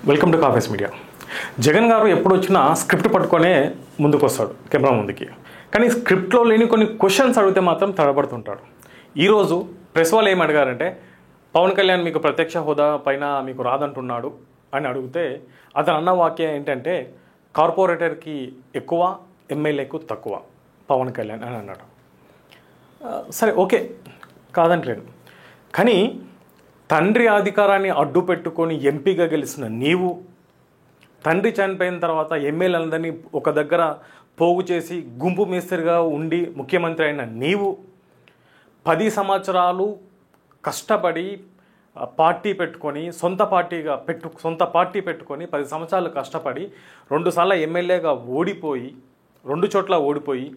Welcome to coffees media. Jagan గారు ఎప్పుడు వచ్చినా స్క్రిప్ట్ పట్టుకొనే ముందుకు వస్తాడు కెమెరా ముందుకి. కానీ స్క్రిప్ట్లో లేని కొన్ని క్వశ్చన్స్ అడిగితే మాత్రం తడబడుతుంటాడు. ఈరోజు ప్రెస్ వాళ్ళు ఏమి అడిగారంటే, పవన్ కళ్యాణ్ మీకు ప్రత్యక్ష హోదా పైన మీకు రాదంటున్నాడు అని అడిగితే అతను అన్న వాక్యం ఏంటంటే, కార్పొరేటర్కి ఎక్కువ, ఎమ్మెల్యేకు తక్కువ పవన్ కళ్యాణ్ అని అన్నాడు. సరే, ఓకే, కాదంటలేను. కానీ తండ్రి అధికారాన్ని అడ్డు పెట్టుకొని ఎంపీగా గెలిచిన నీవు, తండ్రి చనిపోయిన తర్వాత ఎమ్మెల్యేలందరినీ ఒక దగ్గర పోగు చేసి గుంపు మేస్త్రిగా ఉండి ముఖ్యమంత్రి అయిన నీవు 10 సంవత్సరాలు కష్టపడి పార్టీ పెట్టుకొని సొంత పార్టీ పెట్టుకొని 10 సంవత్సరాలు కష్టపడి 2 సార్లు ఎమ్మెల్యేగా ఓడిపోయి 2 చోట్ల ఓడిపోయి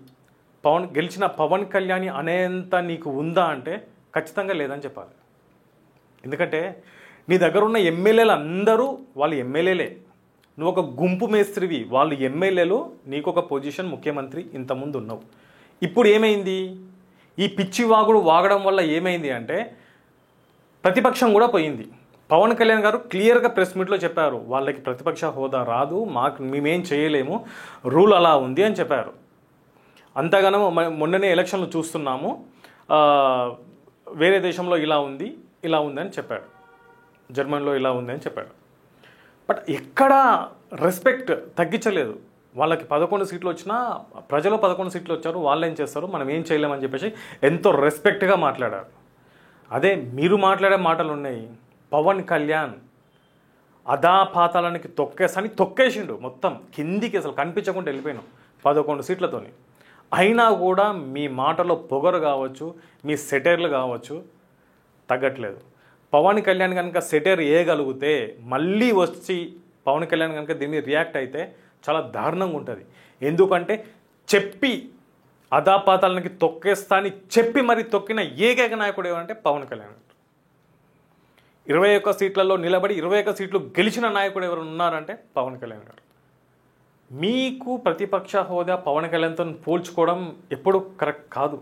గెలిచిన పవన్ కళ్యాణ్ అనేంత నీకు ఉందా అంటే ఖచ్చితంగా లేదని చెప్పాలి. ఎందుకంటే నీ దగ్గర ఉన్న ఎమ్మెల్యేలు అందరూ వాళ్ళు ఎమ్మెల్యేలే, నువ్వు ఒక గుంపు మేస్త్రివి, వాళ్ళు ఎమ్మెల్యేలు, నీకు ఒక పొజిషన్ ముఖ్యమంత్రి ఇంతకుముందు ఉన్నావు. ఇప్పుడు ఏమైంది? ఈ పిచ్చి వాగడం వల్ల ఏమైంది అంటే ప్రతిపక్షం కూడా పోయింది. పవన్ కళ్యాణ్ గారు క్లియర్గా ప్రెస్ మీట్లో చెప్పారు, వాళ్ళకి ప్రతిపక్ష హోదా రాదు, మేమేం చేయలేము, రూల్ అలా ఉంది అని చెప్పారు. అంతగానో మొన్ననే ఎలక్షన్లు చూస్తున్నాము, వేరే దేశంలో ఇలా ఉంది అని చెప్పాడు, జర్మనీలో ఇలా ఉంది అని చెప్పాడు. బట్ ఎక్కడా రెస్పెక్ట్ తగ్గించలేదు. వాళ్ళకి 11 సీట్లు వచ్చినా, ప్రజలు 11 సీట్లు వచ్చారు, వాళ్ళు ఏం చేస్తారు, మనం ఏం చేయలేమని చెప్పేసి ఎంతో రెస్పెక్ట్గా మాట్లాడారు. అదే మీరు మాట్లాడే మాటలు ఉన్నాయి. పవన్ కళ్యాణ్ అధాపాతాలనికి తొక్కేసిండు, మొత్తం కిందికి అసలు కనిపించకుండా వెళ్ళిపోయినాం 11 సీట్లతోని. అయినా కూడా మీ మాటలో పొగరు కావచ్చు, మీ సెటైర్లు కావచ్చు తగ్గట్లేదు. పవన్ కళ్యాణ్ కనుక సెటైర్ వేయగలిగితే మళ్ళీ వచ్చి పవన్ కళ్యాణ్ కనుక దీన్ని రియాక్ట్ అయితే చాలా దారుణంగా ఉంటుంది. ఎందుకంటే చెప్పి అధాపాతాలనికి తొక్కేస్తా అని చెప్పి మరి తొక్కిన ఏకైక నాయకుడు ఏమంటే పవన్ కళ్యాణ్. 21 సీట్లలో నిలబడి 21 సీట్లు గెలిచిన నాయకుడు ఎవరు ఉన్నారంటే పవన్ కళ్యాణ్ గారు. మీకు ప్రతిపక్ష హోదా పవన్ కళ్యాణ్తో పోల్చుకోవడం ఎప్పుడు కరెక్ట్ కాదు.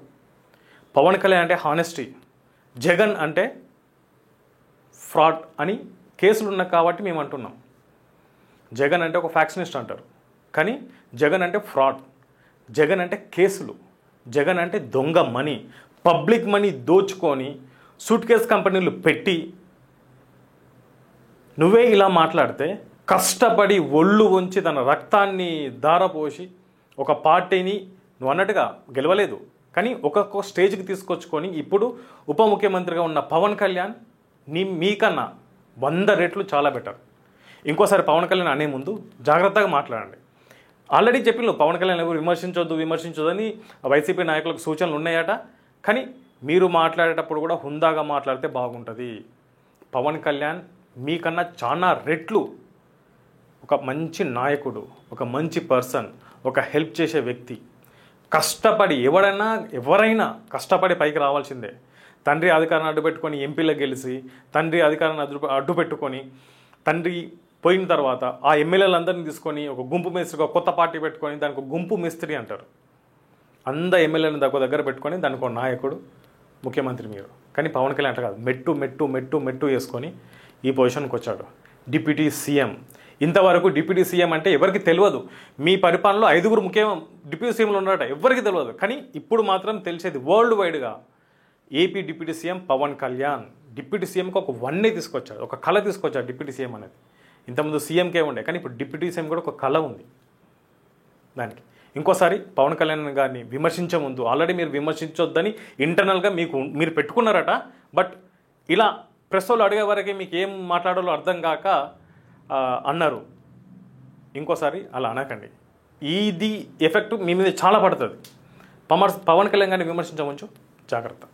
పవన్ కళ్యాణ్ అంటే హానెస్టీ, జగన్ అంటే ఫ్రాడ్ అని కేసులు ఉన్నాయి కాబట్టి మేము అంటున్నాం. జగన్ అంటే ఒక ఫ్యాక్షనిస్ట్ అంటారు, కానీ జగన్ అంటే ఫ్రాడ్, జగన్ అంటే కేసులు, జగన్ అంటే దొంగ మనీ, పబ్లిక్ మనీ దోచుకొని సూట్ కేస్ కంపెనీలు పెట్టి నువ్వే ఇలా మాట్లాడితే, కష్టపడి ఒళ్ళు వంచి తన రక్తాన్ని ధారపోసి ఒక పార్టీని నువ్వు అన్నట్టుగా గెలవలేదు, కానీ ఒక్కొక్క స్టేజ్కి తీసుకొచ్చుకొని ఇప్పుడు ఉప ముఖ్యమంత్రిగా ఉన్న పవన్ కళ్యాణ్ మీకన్నా 100 రెట్లు చాలా బెటర్. ఇంకోసారి పవన్ కళ్యాణ్ అనే ముందు జాగ్రత్తగా మాట్లాడండి. ఆల్రెడీ చెప్పిన పవన్ కళ్యాణ్ ఎవరు విమర్శించొద్దని వైసీపీ నాయకులకు సూచనలు ఉన్నాయట. కానీ మీరు మాట్లాడేటప్పుడు కూడా హుందాగా మాట్లాడితే బాగుంటుంది. పవన్ కళ్యాణ్ మీకన్నా చాలా రెట్లు ఒక మంచి నాయకుడు, ఒక మంచి పర్సన్, ఒక హెల్ప్ చేసే వ్యక్తి. కష్టపడి ఎవరైనా కష్టపడి పైకి రావాల్సిందే. తండ్రి అధికారాన్ని అడ్డుపెట్టుకొని ఎంపీలకు గెలిచి, తండ్రి అధికారాన్ని అడ్డుపెట్టుకొని, తండ్రి పోయిన తర్వాత ఆ ఎమ్మెల్యేలందరినీ తీసుకొని ఒక గుంపు మేస్త్రిగా కొత్త పార్టీ పెట్టుకొని దానికి ఒక గుంపు మేస్త్రి అంటారు. ఎమ్మెల్యేలను దగ్గర పెట్టుకొని దానికి ఒక నాయకుడు, ముఖ్యమంత్రి మీరు. కానీ పవన్ కళ్యాణ్ అట్లా కాదు, మెట్టు వేసుకొని ఈ పొజిషన్కి వచ్చాడు. Deputy CM. ఇంతవరకు డిప్యూటీ సీఎం అంటే ఎవరికి తెలియదు. మీ పరిపాలనలో 5 డిప్యూటీ సీఎంలు ఉన్నారట, ఎవరికి తెలియదు. కానీ ఇప్పుడు మాత్రం తెలిసేది వరల్డ్ వైడ్గా. AP deputy CM Pawan Kalyan. Deputy సీఎంకి ఒక వన్నే తీసుకొచ్చాడు, ఒక కళ తీసుకొచ్చాడు డిప్యూటీ సీఎం అనేది. ఇంతకుముందు సీఎంకే ఉండే, కానీ ఇప్పుడు డిప్యూటీ సీఎం కూడా ఒక కళ ఉంది దానికి. ఇంకోసారి పవన్ కళ్యాణ్ గారిని విమర్శించే ముందు, ఆల్రెడీ మీరు విమర్శించొద్దని ఇంటర్నల్గా మీరు పెట్టుకున్నారట. బట్ ఇలా ప్రెస్ వాళ్ళు అడిగే వరకే మీకు ఏం మాట్లాడాలో అర్థం కాక అన్నారు. ఇంకోసారి అలా అనకండి. ఇది ఎఫెక్ట్ మీ మీద చాలా పడుతుంది. పవన్ కళ్యాణ్ గారిని విమర్శించవచ్చు, జాగ్రత్త.